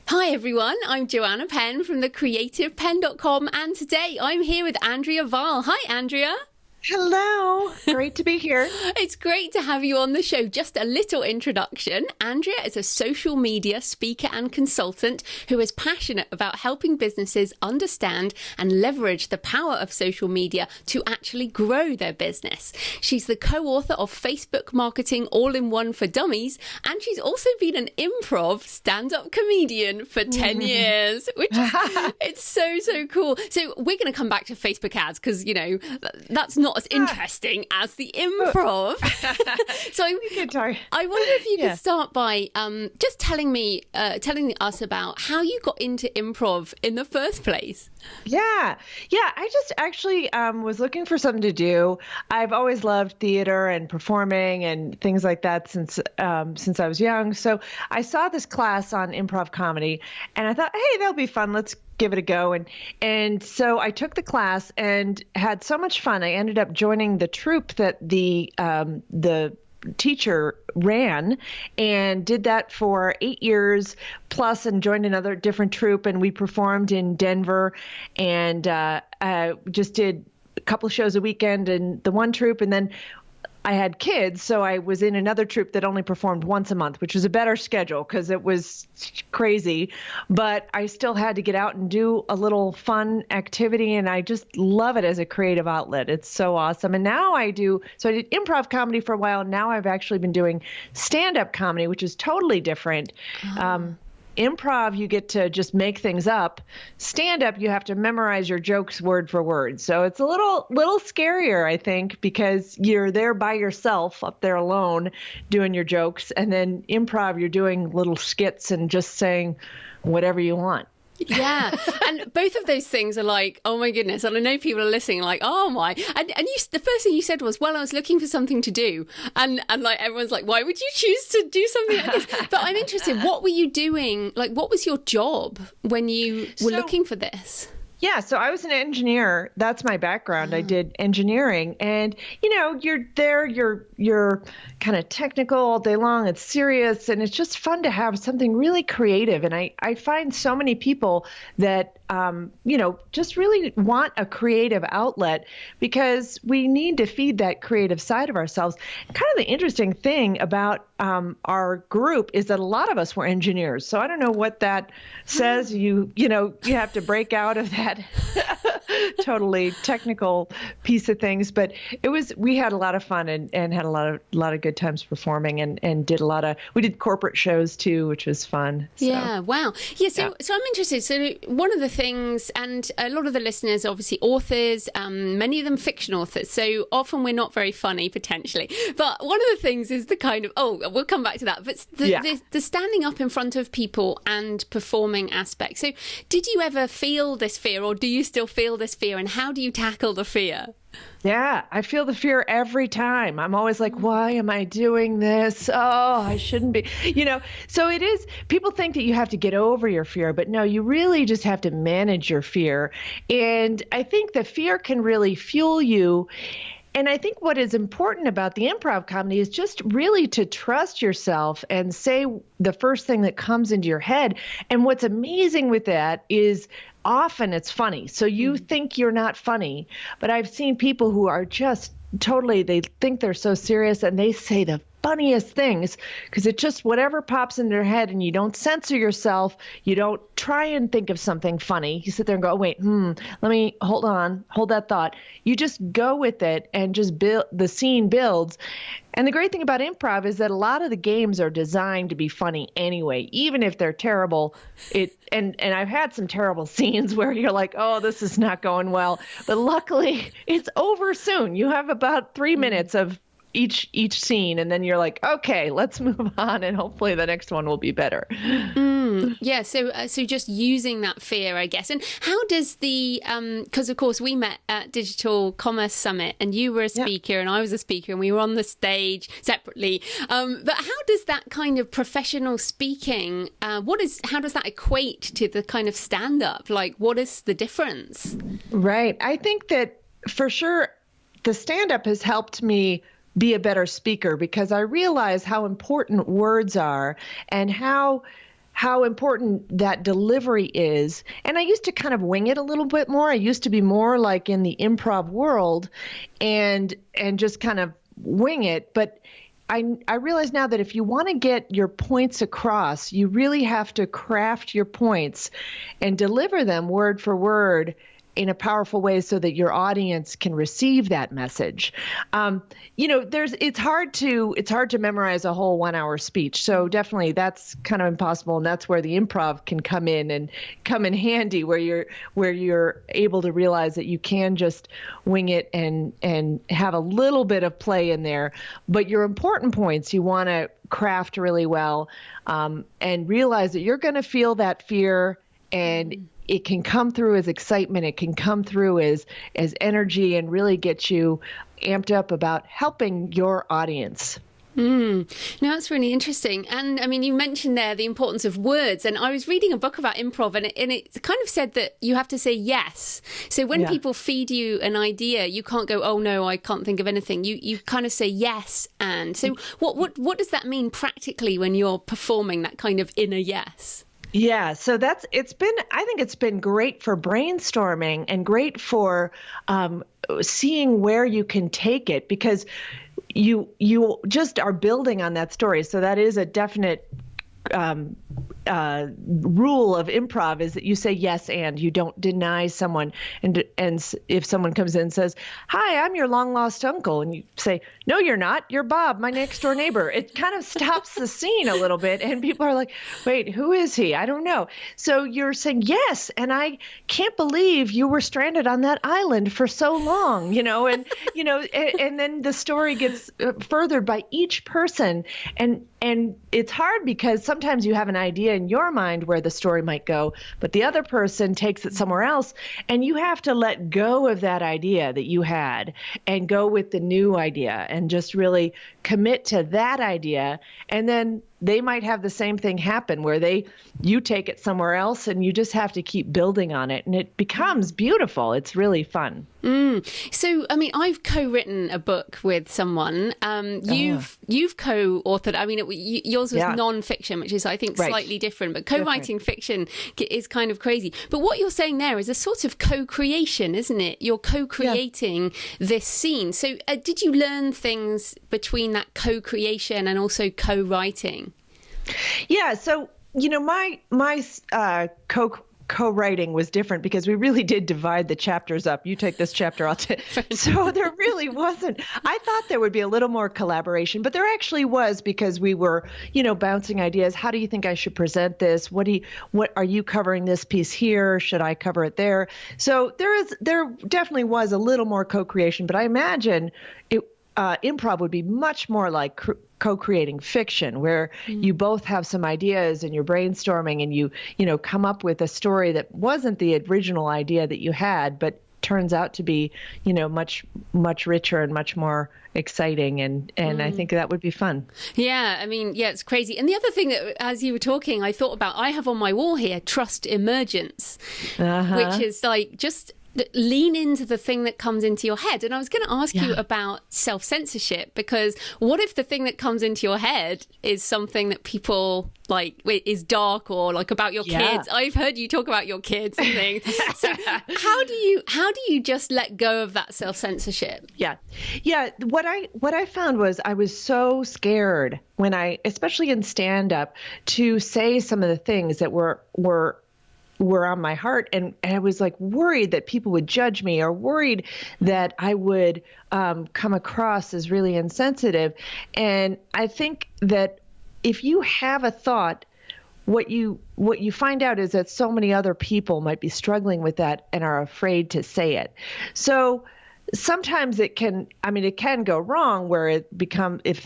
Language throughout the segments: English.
Hi everyone, I'm Joanna Penn from thecreativepenn.com, and today I'm here with Andrea Vahl. Hi Andrea. Hello. Great to be here. It's great to have you on the show. Just a little introduction. Andrea is a social media speaker and consultant who is passionate about helping businesses understand and leverage the power of social media to actually grow their business. She's the co-author of Facebook Marketing All-in-One for Dummies, and she's also been an improv stand-up comedian for 10 years, which is, it's so cool. So we're going to come back to Facebook ads because, you know, that's not as interesting as the improv. So I wonder if you could start by just telling us about how you got into improv in the first place. Yeah. I just actually was looking for something to do. I've always loved theater and performing and things like that since I was young. So I saw this class on improv comedy, and I thought, hey, that'll be fun. Let's give it a go. And so I took the class and had so much fun. I ended up joining the troupe that the teacher ran, and did that for 8 years plus, and joined another different troupe, and we performed in Denver, and just did a couple of shows a weekend in the one troupe, and then I had kids, so I was in another troupe that only performed once a month, which was a better schedule because it was crazy, but I still had to get out and do a little fun activity, and I just love it as a creative outlet. It's so awesome. And now I did improv comedy for a while, and now I've actually been doing stand-up comedy, which is totally different. Improv, you get to just make things up. Stand-up, you have to memorize your jokes word for word. So it's a little scarier, I think, because you're there by yourself, up there alone, doing your jokes. And then improv, you're doing little skits and just saying whatever you want. Yeah, and both of those things are like, oh my goodness. And I know people are listening like, oh my. And the first thing you said was, well, I was looking for something to do. And like everyone's like, why would you choose to do something like this? But I'm interested, what were you doing? Like, what was your job when you were looking for this? Yeah, so I was an engineer. That's my background. I did engineering, and you're there, you're kind of technical all day long. It's serious, and it's just fun to have something really creative. And I find so many people that just really want a creative outlet because we need to feed that creative side of ourselves. Kind of the interesting thing about our group is that a lot of us were engineers. So I don't know what that says. You have to break out of that totally technical piece of things, but we had a lot of fun and had a lot of good times performing, and we did corporate shows too, which was fun. So, yeah, wow. Yeah, so I'm interested. So one of the things, and a lot of the listeners are obviously authors, many of them fiction authors, so often we're not very funny potentially, but one of the things is the kind of, we'll come back to that, but the standing up in front of people and performing aspect. So did you ever feel this fear, or do you still feel this fear, and how do you tackle the fear? Yeah, I feel the fear every time. I'm always like, why am I doing this? Oh, I shouldn't be, So it is, people think that you have to get over your fear, but no, you really just have to manage your fear. And I think the fear can really fuel you. And I think what is important about the improv comedy is just really to trust yourself and say the first thing that comes into your head. And what's amazing with that is often it's funny. So you think you're not funny, but I've seen people who are just totally, they think they're so serious and they say the funniest things because it just whatever pops in their head, and you don't censor yourself. You don't try and think of something funny. You sit there and go, wait, let me hold that thought. You just go with it and just build, the scene builds. And the great thing about improv is that a lot of the games are designed to be funny anyway, even if they're terrible. And I've had some terrible scenes where you're like, oh, this is not going well. But luckily it's over soon. You have about 3 minutes of each scene, and then you're like, okay, let's move on, and hopefully the next one will be better. Yeah, so just using that fear, I guess. And how does the because of course we met at Digital Commerce Summit, and you were a speaker and I was a speaker, and we were on the stage separately, but how does that kind of professional speaking, how does that equate to the kind of stand-up? Like, what is the difference? Right. I think that for sure the stand-up has helped me be a better speaker, because I realize how important words are and how how important that delivery is. And I used to kind of wing it a little bit more. I used to be more like in the improv world and just kind of wing it. But I realize now that if you want to get your points across, you really have to craft your points and deliver them word for word in a powerful way so that your audience can receive that message. It's hard to memorize a whole 1 hour speech. So definitely that's kind of impossible. And that's where the improv can come in handy, where you're able to realize that you can just wing it and have a little bit of play in there. But your important points, you want to craft really well, and realize that you're going to feel that fear, and it can come through as excitement. It can come through as energy, and really get you amped up about helping your audience. No, that's really interesting. And I mean, you mentioned there the importance of words. And I was reading a book about improv, and it kind of said that you have to say yes. So when people feed you an idea, you can't go, oh no, I can't think of anything. You kind of say yes. And so what does that mean practically when you're performing that kind of inner yes? Yeah, so I think it's been great for brainstorming and great for seeing where you can take it, because you just are building on that story. So that is a definite rule of improv, is that you say yes and you don't deny someone. And if someone comes in and says, "Hi, I'm your long lost uncle," and you say, "No, you're not. You're Bob, my next door neighbor," it kind of stops the scene a little bit, and people are like, "Wait, who is he? I don't know." So you're saying yes, and I can't believe you were stranded on that island for so long, and then the story gets furthered by each person, and it's hard because sometimes you have an idea in your mind where the story might go, but the other person takes it somewhere else, and you have to let go of that idea that you had and go with the new idea and just really commit to that idea. And then they might have the same thing happen where you take it somewhere else, and you just have to keep building on it, and it becomes beautiful. It's really fun. So, I mean, I've co-written a book with someone. You've co-authored. I mean, yours was nonfiction, which is, I think, slightly different. But co-writing fiction is kind of crazy. But what you're saying there is a sort of co-creation, isn't it? You're co-creating this scene. So, did you learn things between that co-creation and also co-writing? Yeah. So, my co-writing was different because we really did divide the chapters up. You take this chapter, I'll take. So there really wasn't. I thought there would be a little more collaboration, but there actually was, because we were, bouncing ideas. How do you think I should present this? What are you covering this piece here? Should I cover it there? So there definitely was a little more co-creation, but I imagine improv would be much more like co-creating fiction, where you both have some ideas and you're brainstorming, and you come up with a story that wasn't the original idea that you had, but turns out to be much richer and much more exciting, and I think that would be fun. Yeah, I mean, it's crazy. And the other thing that, as you were talking, I thought about, I have on my wall here, trust emergence, which is like just lean into the thing that comes into your head. And I was going to ask you about self-censorship, because what if the thing that comes into your head is something that people like is dark, or like about your kids? I've heard you talk about your kids and things. So how do you just let go of that self-censorship? Yeah. What I found was I was so scared when especially in stand-up, to say some of the things that were on my heart. And I was like worried that people would judge me, or worried that I would come across as really insensitive. And I think that if you have a thought, what you find out is that so many other people might be struggling with that and are afraid to say it. So sometimes it can go wrong, where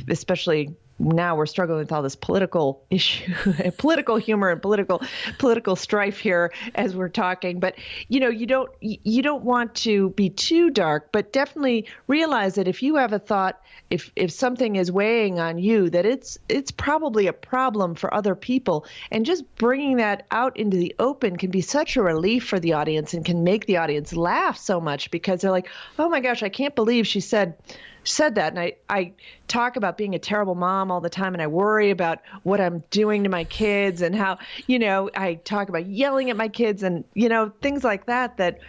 especially now we're struggling with all this political issue, political humor, and political strife here as we're talking. But you don't want to be too dark, but definitely realize that if you have a thought, if something is weighing on you, that it's probably a problem for other people, and just bringing that out into the open can be such a relief for the audience, and can make the audience laugh so much, because they're like, "Oh my gosh, I can't believe she said said that. And I talk about being a terrible mom all the time, and I worry about what I'm doing to my kids and how, I talk about yelling at my kids and, things like that,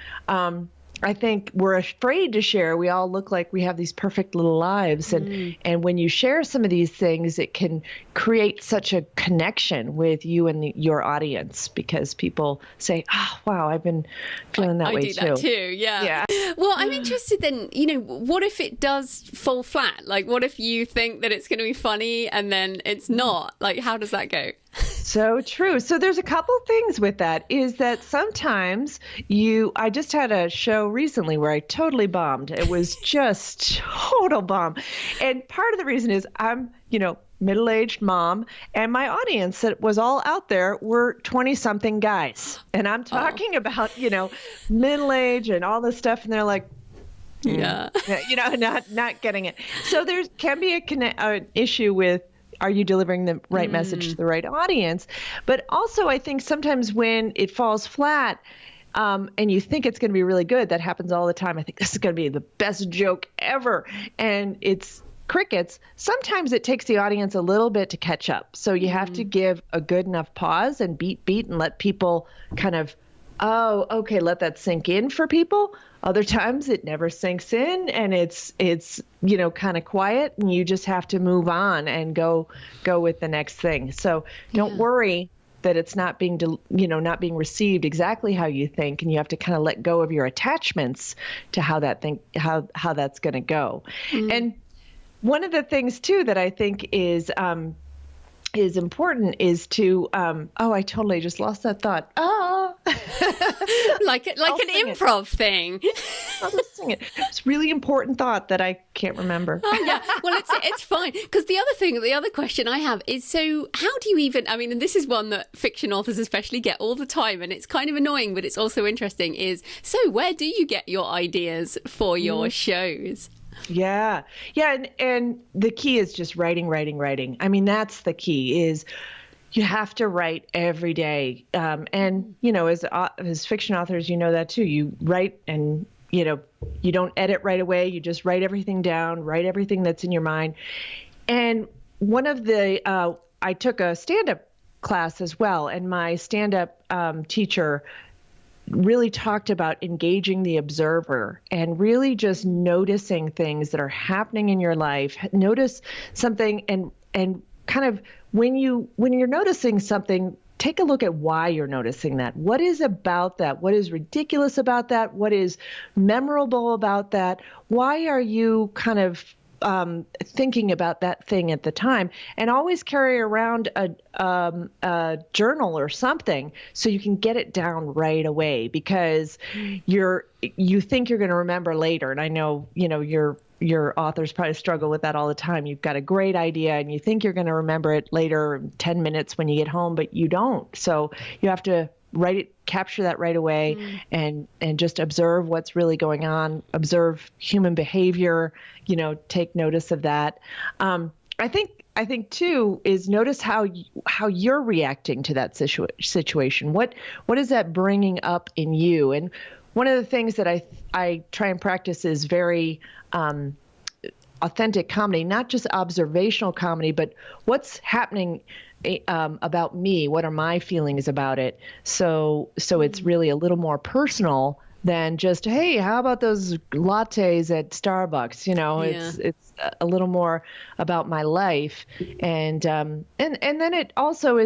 I think we're afraid to share. We all look like we have these perfect little lives. And when you share some of these things, it can create such a connection with you and your audience, because people say, oh, wow, I've been feeling that way too. I do that too, yeah. Well, I'm interested then, what if it does fall flat? Like, what if you think that it's going to be funny and then it's not? Like, how does that go? So true. So there's a couple things with that, is that sometimes I just had a show recently where I totally bombed. It was just total bomb. And part of the reason is I'm, middle-aged mom, and my audience that was all out there were 20-something guys. And I'm talking about, middle age and all this stuff. And they're like, yeah, not getting it. So there can be an issue with, are you delivering the right message to the right audience? But also, I think sometimes when it falls flat, and you think it's going to be really good, that happens all the time. I think this is going to be the best joke ever, and it's crickets. Sometimes it takes the audience a little bit to catch up. So you have to give a good enough pause and beat and let people kind of, oh, okay, let that sink in for people. Other times it never sinks in, and it's kind of quiet, and you just have to move on and go with the next thing. So don't worry that it's not being received exactly how you think, and you have to kind of let go of your attachments to how that's going to go. And one of the things too that I think is important is to I totally just lost that thought. like an improv thing. I'll just sing it. It's a really important thought that I can't remember. Oh yeah, well it's fine, because the other question I have is, so how do you even, and this is one that fiction authors especially get all the time, and it's kind of annoying but it's also interesting, is, so where do you get your ideas for your shows? Yeah. And the key is just writing. That's the key, is you have to write every day. And, as fiction authors, that too. You write and, you don't edit right away. You just write everything down, write everything that's in your mind. And one of I took a stand-up class as well. And my stand-up teacher really talked about engaging the observer and really just noticing things that are happening in your life. Notice something and kind of when you're noticing something, take a look at why you're noticing that. What is about that? What is ridiculous about that? What is memorable about that? Why are you kind of thinking about that thing at the time? And always carry around a journal or something so you can get it down right away, because you think you're going to remember later. And I know, your authors probably struggle with that all the time. You've got a great idea and you think you're going to remember it later, 10 minutes when you get home, but you don't. So you have to capture that right away, and just observe what's really going on, observe human behavior, take notice of that. I think too is notice how you're reacting to that situation. What is that bringing up in you? And one of the things that I try and practice is very authentic comedy, not just observational comedy, but what's happening about me. What are my feelings about it? So it's really a little more personal than just, hey, how about those lattes at Starbucks? It's a little more about my life, and then it also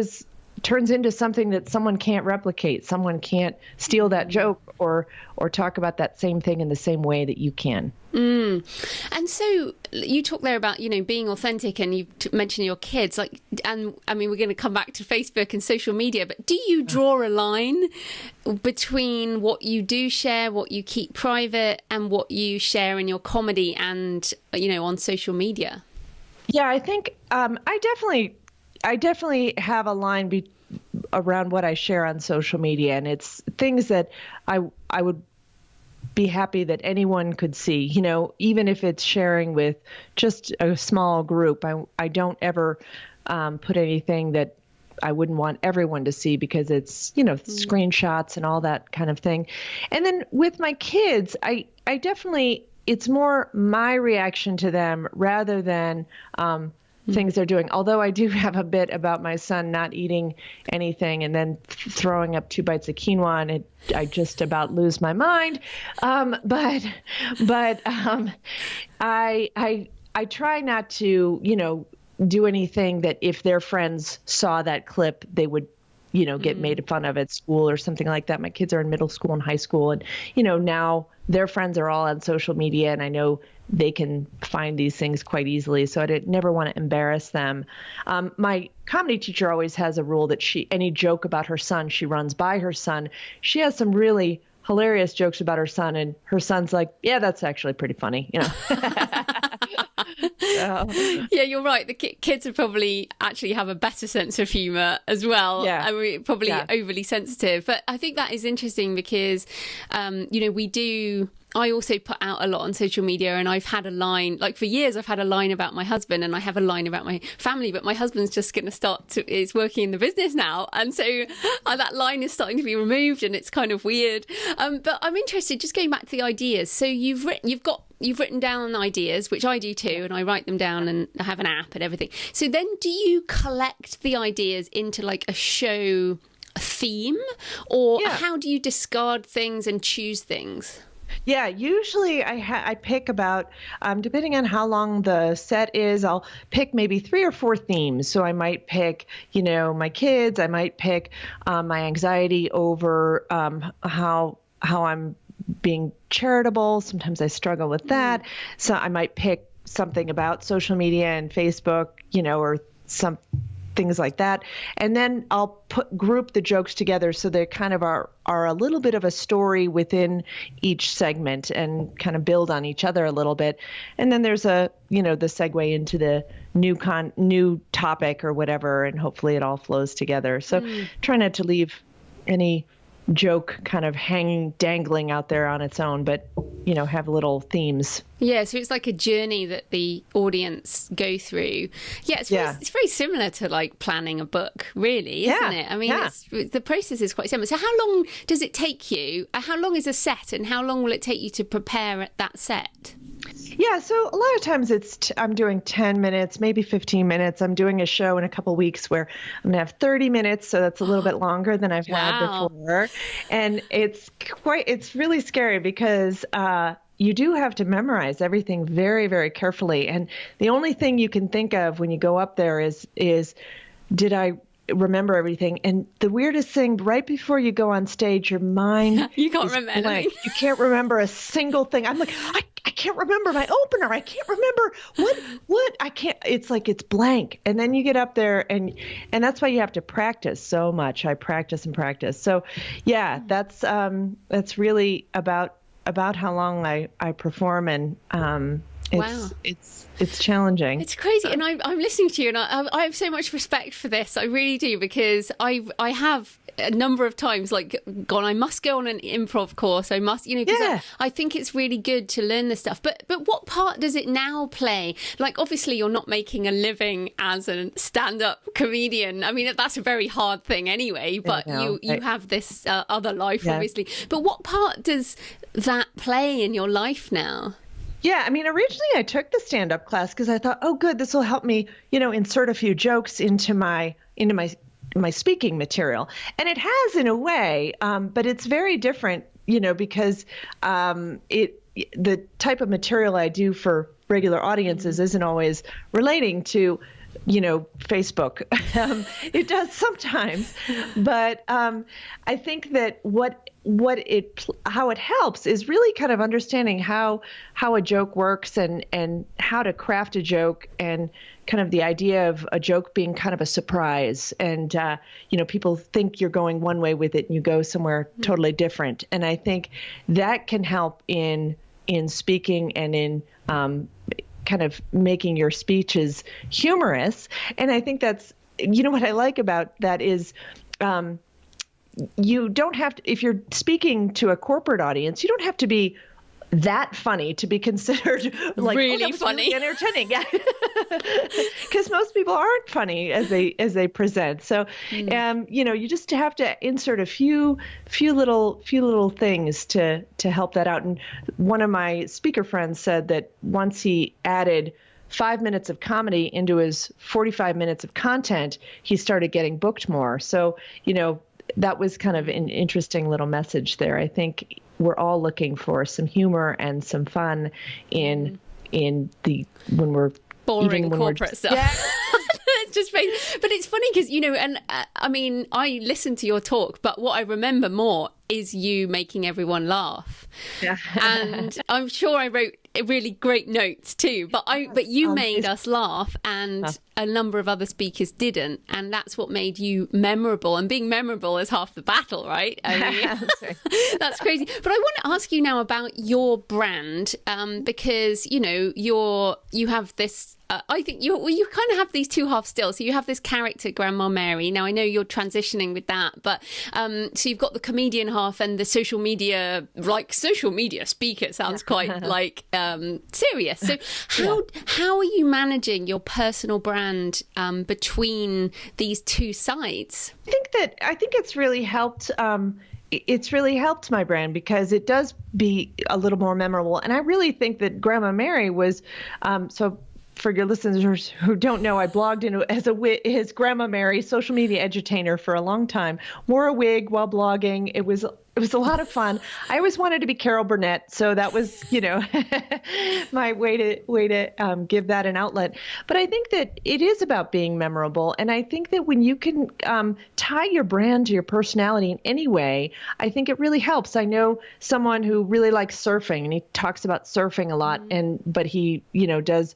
turns into something that someone can't replicate. Someone can't steal that joke or talk about that same thing in the same way that you can. And so you talk there about, being authentic, and you mentioned your kids, we're going to come back to Facebook and social media, but do you draw a line between what you do share, what you keep private, and what you share in your comedy and, on social media? Yeah, I think I definitely have a line around what I share on social media, and it's things that I would be happy that anyone could see, even if it's sharing with just a small group. I don't ever put anything that I wouldn't want everyone to see, because it's, screenshots and all that kind of thing. And then with my kids, I definitely, it's more my reaction to them rather than things they're doing. Although I do have a bit about my son not eating anything and then throwing up 2 bites of quinoa, and I just about lose my mind. But I try not to, do anything that if their friends saw that clip, they would, get made fun of at school or something like that. My kids are in middle school and high school, and, now their friends are all on social media, and I know they can find these things quite easily. So I never want to embarrass them. My comedy teacher always has a rule that any joke about her son, she runs by her son. She has some really hilarious jokes about her son, and her son's like, yeah, that's actually pretty funny, So. Yeah, you're right. The kids would probably actually have a better sense of humor as well. Yeah. I mean, probably overly sensitive. But I think that is interesting because, I also put out a lot on social media, and I've had a line, like for years, I've had a line about my husband, and I have a line about my family, but my husband's just going to is working in the business now. And so that line is starting to be removed, and it's kind of weird. But I'm interested, just going back to the ideas. So you've written down ideas, which I do too, and I write them down, and I have an app and everything. So then do you collect the ideas into like a show theme, or how do you discard things and choose things? Yeah, usually I pick about, depending on how long the set is, I'll pick maybe 3 or 4 themes. So I might pick, my kids. I might pick my anxiety over how I'm being charitable. Sometimes I struggle with that. So I might pick something about social media and Facebook, or some things like that. And then I'll group the jokes together so they kind of are a little bit of a story within each segment and kind of build on each other a little bit. And then there's the segue into the new topic or whatever, and hopefully it all flows together. So try not to leave any joke kind of dangling out there on its own, but have little themes. Yeah, so it's like a journey that the audience go through. Yeah, it's very similar to like planning a book, really, isn't it? I mean, the process is quite similar. So how long does it take you? How long is a set, and how long will it take you to prepare that set? Yeah, so a lot of times I'm doing 10 minutes, maybe 15 minutes. I'm doing a show in a couple weeks where I'm going to have 30 minutes, so that's a little bit longer than I've had before. And it's really scary because you do have to memorize everything very, very carefully. And the only thing you can think of when you go up there is did I remember everything? And the weirdest thing, right before you go on stage, your mind you can't remember blank. Anything. You can't remember a single thing. I'm like, I can't remember my opener. I can't remember what I can't. It's like it's blank. And then you get up there, and that's why you have to practice so much. I practice and practice. So yeah, that's really about how long I perform, and it's challenging. It's crazy. And I'm listening to you, and I have so much respect for this. I really do, because I have a number of times gone, I must go on an improv course. I must, because I think it's really good to learn this stuff. But what part does it now play? Like, obviously you're not making a living as a stand-up comedian. I mean, that's a very hard thing anyway, but you have this other life, obviously. But what part does that play in your life now? Yeah, I mean, originally I took the stand-up class because I thought, oh, good, this will help me, insert a few jokes into my speaking material. And it has in a way, but it's very different, because the type of material I do for regular audiences isn't always relating to, Facebook. It does sometimes, but I think that how it helps is really kind of understanding how a joke works and how to craft a joke, and kind of the idea of a joke being kind of a surprise. And, people think you're going one way with it and you go somewhere totally different. And I think that can help in speaking and in kind of making your speeches humorous. And I think that's, what I like about that is, you don't have to, if you're speaking to a corporate audience, you don't have to be that funny to be considered like really funny, really entertaining. Yeah, because most people aren't funny as they present. So, you just have to insert a few little things to help that out. And one of my speaker friends said that once he added 5 minutes of comedy into his 45 minutes of content, he started getting booked more. So, that was kind of an interesting little message there. I think we're all looking for some humor and some fun in the when we're boring corporate stuff. Yeah. It's just but it's funny because and I mean, I listened to your talk, but what I remember more is you making everyone laugh. Yeah. And I'm sure I wrote really great notes too, but you made us laugh, and a number of other speakers didn't, and that's what made you memorable. And being memorable is half the battle, right? I mean, that's crazy. But I want to ask you now about your brand, because you have this. I think you kind of have these two halves still. So you have this character, Grandma Mary. Now I know you're transitioning with that, but so you've got the comedian half and the social media speaker. Sounds quite like serious. So how are you managing your personal brand between these two sides? I think it's really helped. It's really helped my brand because it does be a little more memorable. And I really think that Grandma Mary was so. For your listeners who don't know, I blogged as his Grandma Mary, social media edutainer for a long time. Wore a wig while blogging. It was a lot of fun. I always wanted to be Carol Burnett, so that was my way to give that an outlet. But I think that it is about being memorable, and I think that when you can tie your brand to your personality in any way, I think it really helps. I know someone who really likes surfing, and he talks about surfing a lot, but he does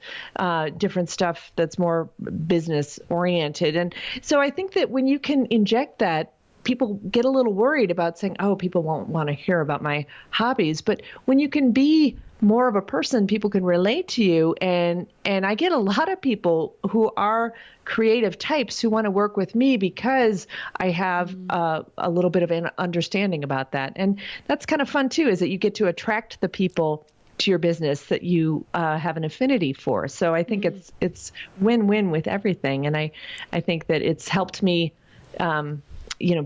different stuff that's more business oriented, and so I think that when you can inject that, people get a little worried about saying, oh, people won't want to hear about my hobbies. But when you can be more of a person, people can relate to you. And I get a lot of people who are creative types who want to work with me because I have a little bit of an understanding about that. And that's kind of fun, too, is that you get to attract the people to your business that you have an affinity for. So I think it's win-win with everything. And I think that it's helped me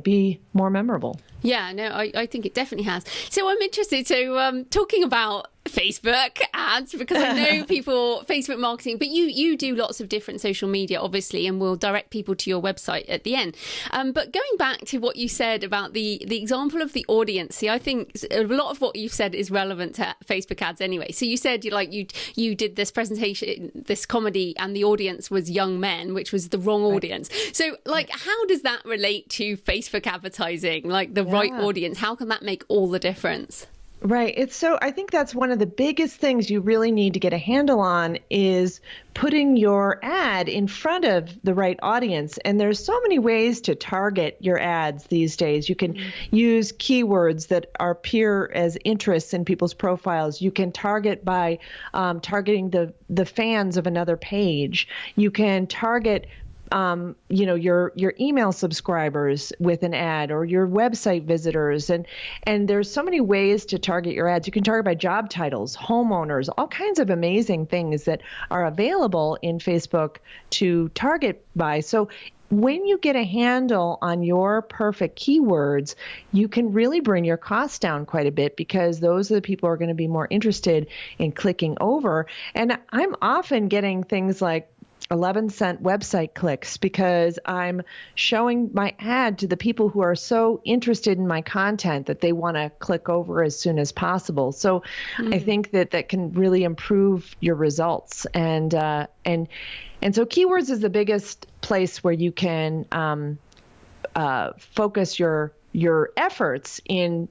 be more memorable. Yeah, no, I think it definitely has. So I'm interested. So talking about Facebook ads, because I know people, Facebook marketing, but you do lots of different social media, obviously, and we'll direct people to your website at the end. But going back to what you said about the example of the audience, see, I think a lot of what you've said is relevant to Facebook ads anyway. So you said you did this presentation, this comedy, and the audience was young men, which was the wrong audience. So how does that relate to Facebook advertising, like the right audience? How can that make all the difference? Right. I think that's one of the biggest things you really need to get a handle on is putting your ad in front of the right audience. And there's so many ways to target your ads these days. You can use keywords that appear as interests in people's profiles. You can target by targeting the fans of another page. You can target your email subscribers with an ad, or your website visitors. And there's so many ways to target your ads. You can target by job titles, homeowners, all kinds of amazing things that are available in Facebook to target by. So when you get a handle on your perfect keywords, you can really bring your costs down quite a bit, because those are the people who are going to be more interested in clicking over. And I'm often getting things like 11-cent website clicks because I'm showing my ad to the people who are so interested in my content that they want to click over as soon as possible. So I think that can really improve your results. And so keywords is the biggest place where you can focus your efforts in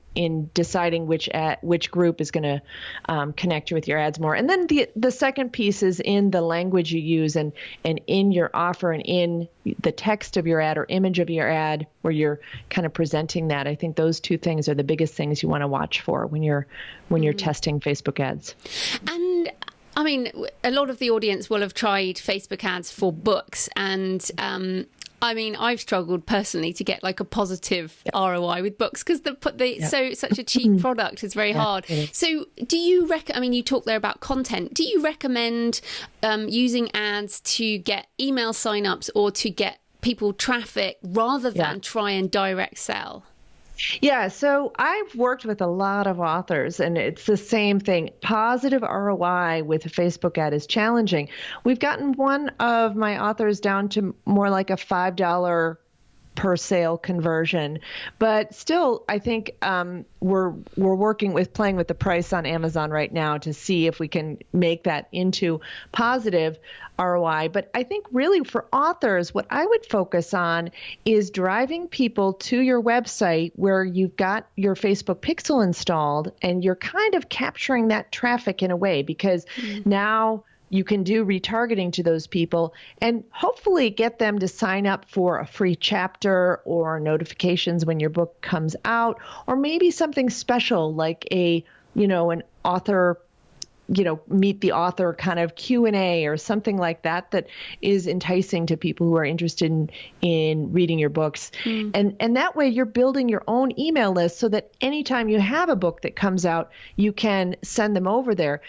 deciding which group is going to connect you with your ads more. And then the second piece is in the language you use and in your offer and in the text of your ad or image of your ad where you're kind of presenting that. I think those two things are the biggest things you want to watch for when you're testing Facebook ads. And I mean, a lot of the audience will have tried Facebook ads for books, and I mean, I've struggled personally to get like a positive ROI with books because such a cheap product is very hard. So do you I mean, you talked there about content. Do you recommend using ads to get email signups or to get people traffic rather than try and direct sell? Yeah, so I've worked with a lot of authors, and it's the same thing. Positive ROI with a Facebook ad is challenging. We've gotten one of my authors down to more like a $5 per sale conversion, but still, I think we're playing with the price on Amazon right now to see if we can make that into positive ROI. But I think really for authors, what I would focus on is driving people to your website where you've got your Facebook pixel installed, and you're kind of capturing that traffic in a way, because now you can do retargeting to those people and hopefully get them to sign up for a free chapter or notifications when your book comes out, or maybe something special like an author, meet the author kind of Q&A or something like that is enticing to people who are interested in reading your books. And that way you're building your own email list so that anytime you have a book that comes out, you can send them over there.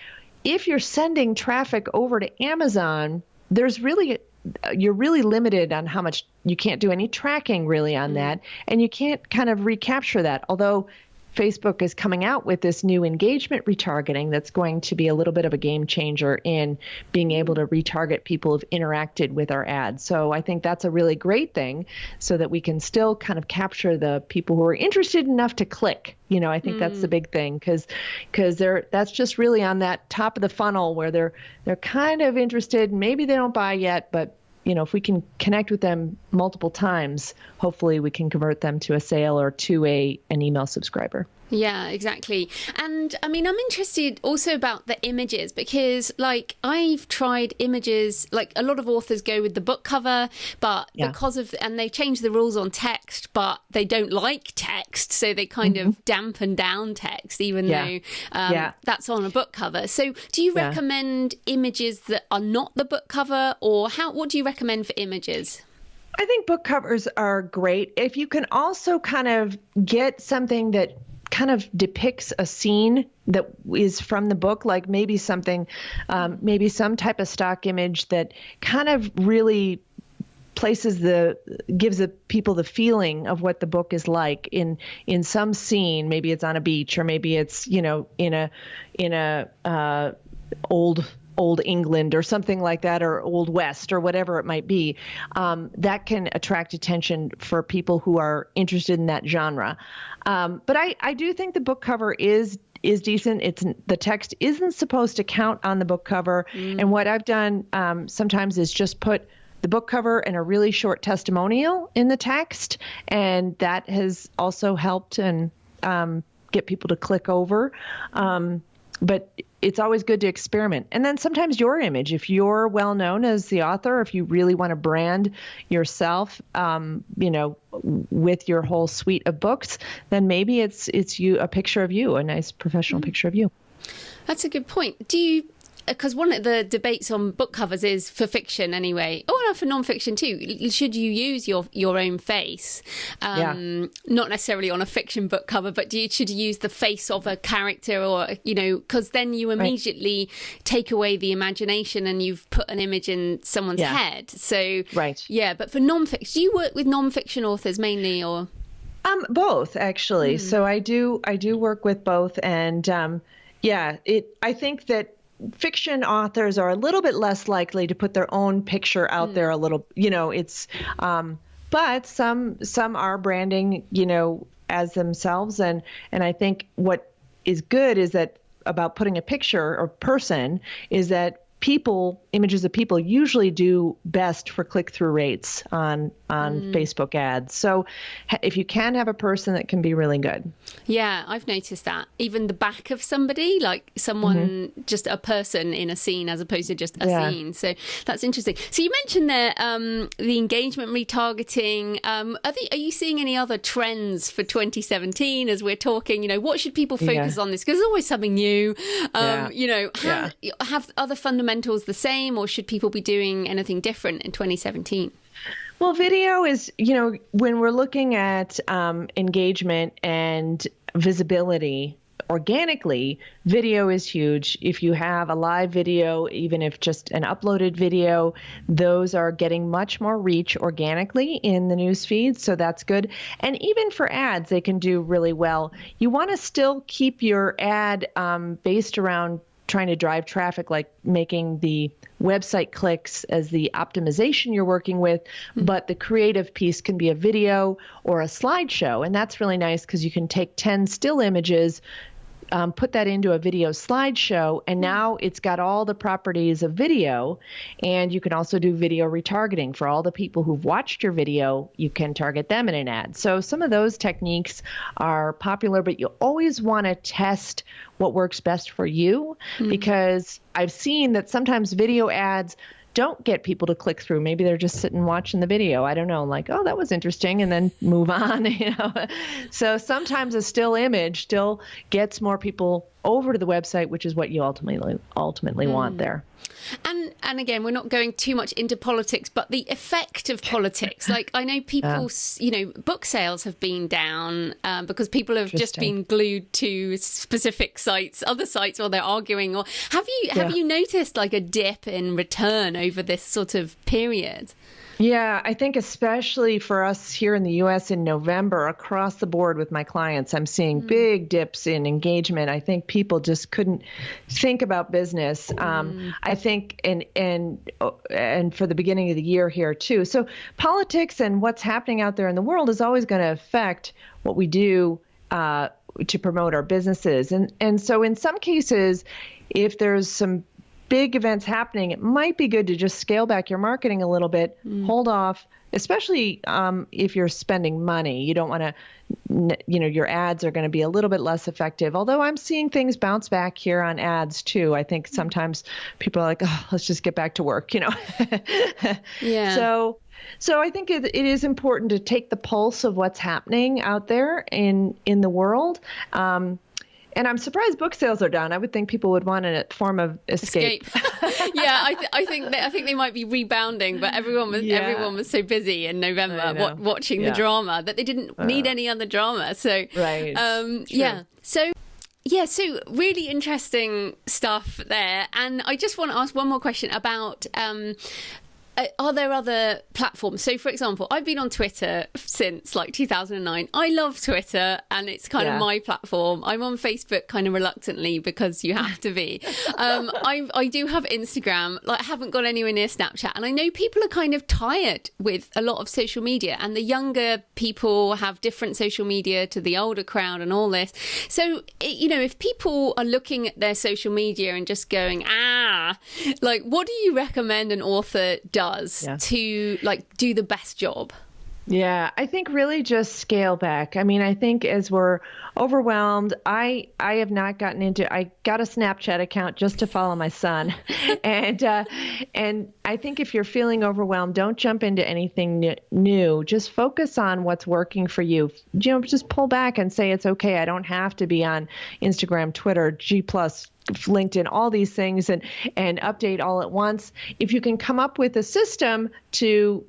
If you're sending traffic over to Amazon, you're really limited on how much. You can't do any tracking really on that, and you can't kind of recapture that. Although Facebook is coming out with this new engagement retargeting that's going to be a little bit of a game changer in being able to retarget people who've interacted with our ads. So I think that's a really great thing, so that we can still kind of capture the people who are interested enough to click. I think that's the big thing, because that's just really on that top of the funnel where they're kind of interested. Maybe they don't buy yet, but if we can connect with them multiple times, hopefully we can convert them to a sale or to an email subscriber. Yeah, exactly. And I mean, I'm interested also about the images, because like I've tried images, like a lot of authors go with the book cover, but and they change the rules on text, but they don't like text. So they kind of dampen down text, even though that's on a book cover. So do you recommend images that are not the book cover, or what do you recommend for images? I think book covers are great. If you can also kind of get something that kind of depicts a scene that is from the book, like maybe something, maybe some type of stock image that kind of really gives the people the feeling of what the book is like in some scene. Maybe it's on a beach, or maybe it's in a old England or something like that, or Old West, or whatever it might be. That can attract attention for people who are interested in that genre. But I do think the book cover is decent. The text isn't supposed to count on the book cover. And what I've done sometimes is just put the book cover and a really short testimonial in the text, and that has also helped and get people to click over. But it's always good to experiment. And then sometimes your image, if you're well known as the author, if you really want to brand yourself, with your whole suite of books, then maybe it's a picture of you, a nice professional picture of you. That's a good point. Because one of the debates on book covers is for fiction anyway, for nonfiction too. Should you use your own face? Not necessarily on a fiction book cover, but should you use the face of a character, or because then you immediately take away the imagination and you've put an image in someone's head. So but for nonfiction, do you work with nonfiction authors mainly, or? Both actually. So I do work with both, and I think that fiction authors are a little bit less likely to put their own picture out there a little, but some are branding, as themselves. And I think what is good is that about putting a picture or person is that images of people usually do best for click-through rates on Facebook ads. So if you can have a person, that can be really good. Yeah, I've noticed that. Even the back of somebody, like someone, just a person in a scene as opposed to just a scene. So that's interesting. So you mentioned there the engagement retargeting. Are you seeing any other trends for 2017 as we're talking? What should people focus on this? Because there's always something new. Have other fundamentals the same, or should people be doing anything different in 2017? Well, video is, when we're looking at engagement and visibility organically, video is huge. If you have a live video, even if just an uploaded video, those are getting much more reach organically in the news feed. So that's good. And even for ads, they can do really well. You want to still keep your ad based around trying to drive traffic, like making the website clicks as the optimization you're working with, but the creative piece can be a video or a slideshow. And that's really nice because you can take 10 still images, put that into a video slideshow, and now it's got all the properties of video. And you can also do video retargeting for all the people who've watched your video. You can target them in an ad. So some of those techniques are popular, but you always want to test what works best for you, because I've seen that sometimes video ads don't get people to click through. Maybe they're just sitting watching the video. I don't know, like, oh, that was interesting, and then move on, So sometimes a still image still gets more people over to the website, which is what you ultimately want there. And again, we're not going too much into politics, but the effect of politics. Like, I know people, book sales have been down because people have just been glued to specific sites, other sites, while they're arguing. Or have you noticed like a dip in return over this sort of period? Yeah, I think especially for us here in the U.S. in November, across the board with my clients, I'm seeing big dips in engagement. I think people just couldn't think about business. I think, and for the beginning of the year here too. So politics and what's happening out there in the world is always going to affect what we do to promote our businesses. And so in some cases, if there's some big events happening, it might be good to just scale back your marketing a little bit, hold off, especially if you're spending money. You don't want to, your ads are going to be a little bit less effective. Although I'm seeing things bounce back here on ads too. I think sometimes people are like, oh, let's just get back to work, Yeah. So I think it is important to take the pulse of what's happening out there in the world. And I'm surprised book sales are down. I would think people would want a form of escape. Yeah, I think they might be rebounding, but everyone was so busy in November watching the drama that they didn't need any other drama. So So really interesting stuff there. And I just want to ask one more question about are there other platforms? So, for example, I've been on Twitter since like 2009. I love Twitter, and it's kind of my platform. I'm on Facebook kind of reluctantly because you have to be. I do have Instagram. Like, I haven't got anywhere near Snapchat. And I know people are kind of tired with a lot of social media, and the younger people have different social media to the older crowd and all this. So, if people are looking at their social media and just going, like, what do you recommend an author does to like do the best job? Yeah, I think really just scale back. I mean, I think as we're overwhelmed, I have not gotten into, I got a Snapchat account just to follow my son. And I think if you're feeling overwhelmed, don't jump into anything new. Just focus on what's working for you. Just pull back and say, it's okay. I don't have to be on Instagram, Twitter, G+, LinkedIn, all these things and update all at once. If you can come up with a system to,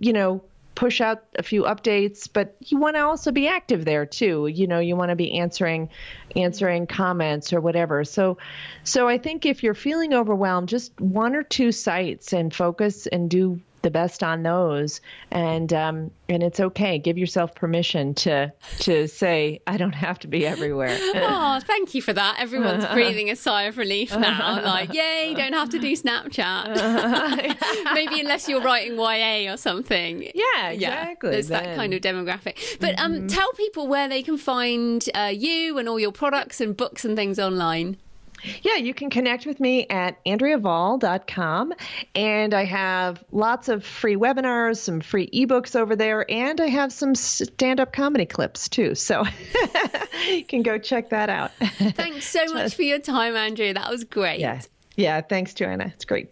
push out a few updates, but you want to also be active there too. You want to be answering comments or whatever. So I think if you're feeling overwhelmed, just one or two sites and focus and do the best on those. And it's okay. Give yourself permission to say, I don't have to be everywhere. Oh, thank you for that. Everyone's breathing a sigh of relief now. Like, yay, don't have to do Snapchat. Maybe unless you're writing YA or something. Yeah, exactly. There's that kind of demographic. But tell people where they can find you and all your products and books and things online. Yeah, you can connect with me at AndreaVahl.com, and I have lots of free webinars, some free ebooks over there, and I have some stand-up comedy clips too. So you can go check that out. Thanks so much for your time, Andrea. That was great. Yeah, thanks, Joanna. It's great.